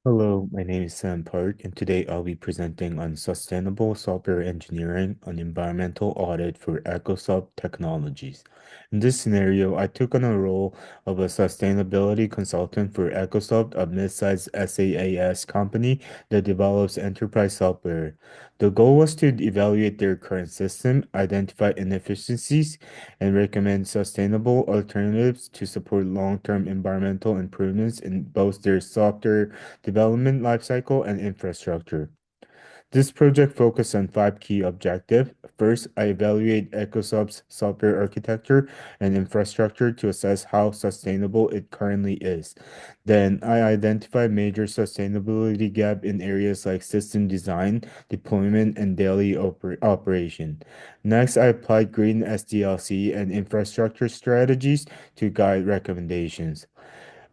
Hello, my name is Sam Park, and today I'll be presenting on sustainable software engineering on environmental audit for EcoSoft Technologies. In this scenario, I took on a role of a sustainability consultant for EcoSoft, a mid-sized SaaS company that develops enterprise software. The goal was to evaluate their current system, identify inefficiencies, and recommend sustainable alternatives to support long-term environmental improvements in both their software development lifecycle, and infrastructure. This project focused on five key objectives. First, I evaluate Ecosoft's software architecture and infrastructure to assess how sustainable it currently is. Then, I identify major sustainability gap in areas like system design, deployment, and daily operation. Next, I applied green SDLC and infrastructure strategies to guide recommendations.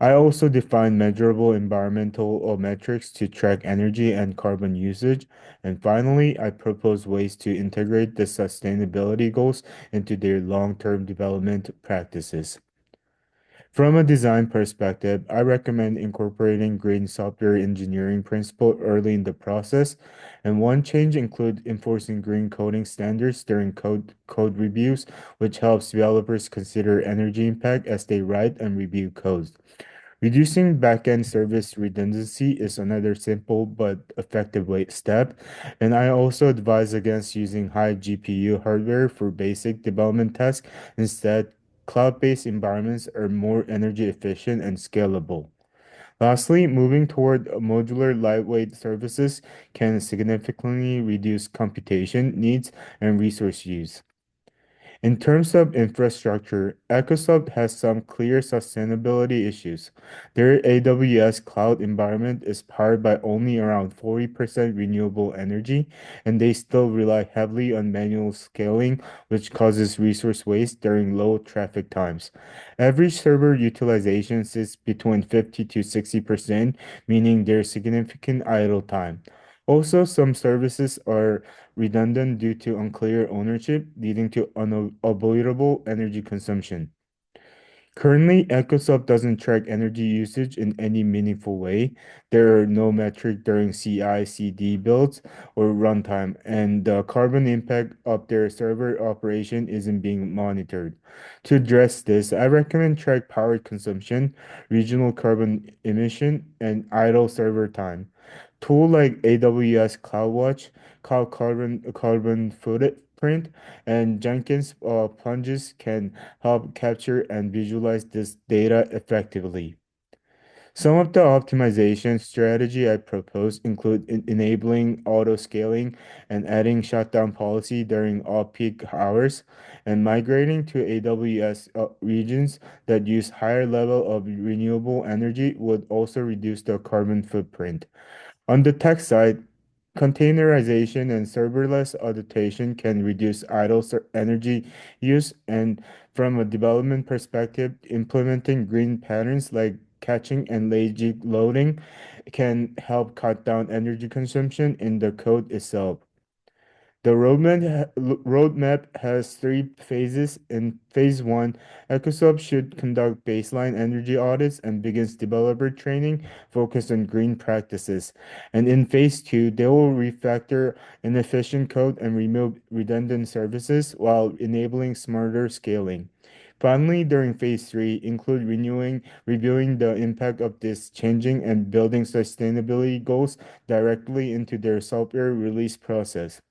I also define measurable environmental metrics to track energy and carbon usage. And finally, I propose ways to integrate the sustainability goals into their long-term development practices. From a design perspective, I recommend incorporating green software engineering principle early in the process. And one change includes enforcing green coding standards during code reviews, which helps developers consider energy impact as they write and review codes. Reducing backend service redundancy is another simple but effective step, and I also advise against using high GPU hardware for basic development tasks. Instead, cloud-based environments are more energy efficient and scalable. Lastly, moving toward modular lightweight services can significantly reduce computation needs and resource use. In terms of infrastructure, Microsoft has some clear sustainability issues. Their AWS cloud environment is powered by only around 40% renewable energy, and they still rely heavily on manual scaling, which causes resource waste during low traffic times. Average server utilization sits between 50 to 60%, meaning there's significant idle time. Also, some services are redundant due to unclear ownership, leading to unavoidable energy consumption. Currently, Ecosoft doesn't track energy usage in any meaningful way. There are no metric during CI/CD builds or runtime, and the carbon impact of their server operation isn't being monitored. To address this, I recommend track power consumption, regional carbon emission, and idle server time. Tool like AWS CloudWatch, Cloud Carbon Footprint, and Jenkins plunges can help capture and visualize this data effectively. Some of the optimization strategy I propose include enabling auto scaling and adding shutdown policy during off-peak hours and migrating to AWS regions that use higher level of renewable energy would also reduce the carbon footprint. On the tech side, containerization and serverless adaptation can reduce idle energy use, and from a development perspective, implementing green patterns like catching and lazy loading can help cut down energy consumption in the code itself. The roadmap has three phases. In phase one, Ecosoft should conduct baseline energy audits and begins developer training focused on green practices. And in phase two, they will refactor inefficient code and remove redundant services while enabling smarter scaling. Finally, during phase three, include reviewing the impact of this changing and building sustainability goals directly into their software release process.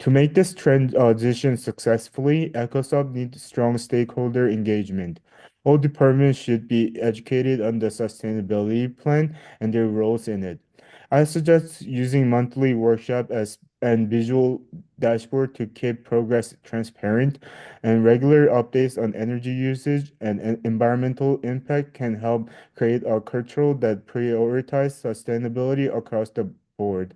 To make this transition successfully, Ecosoft needs strong stakeholder engagement. All departments should be educated on the sustainability plan and their roles in it. I suggest using monthly workshop as and visual dashboard to keep progress transparent, and regular updates on energy usage and environmental impact can help create a culture that prioritizes sustainability across the board.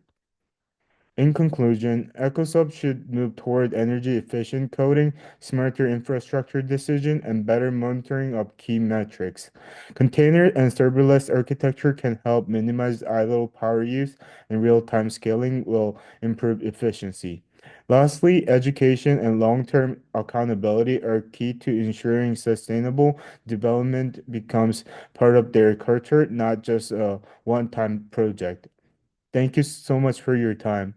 In conclusion, EcoSub should move toward energy efficient coding, smarter infrastructure decision, and better monitoring of key metrics. Container and serverless architecture can help minimize idle power use, and real-time scaling will improve efficiency. Lastly, education and long-term accountability are key to ensuring sustainable development becomes part of their culture, not just a one-time project. Thank you so much for your time.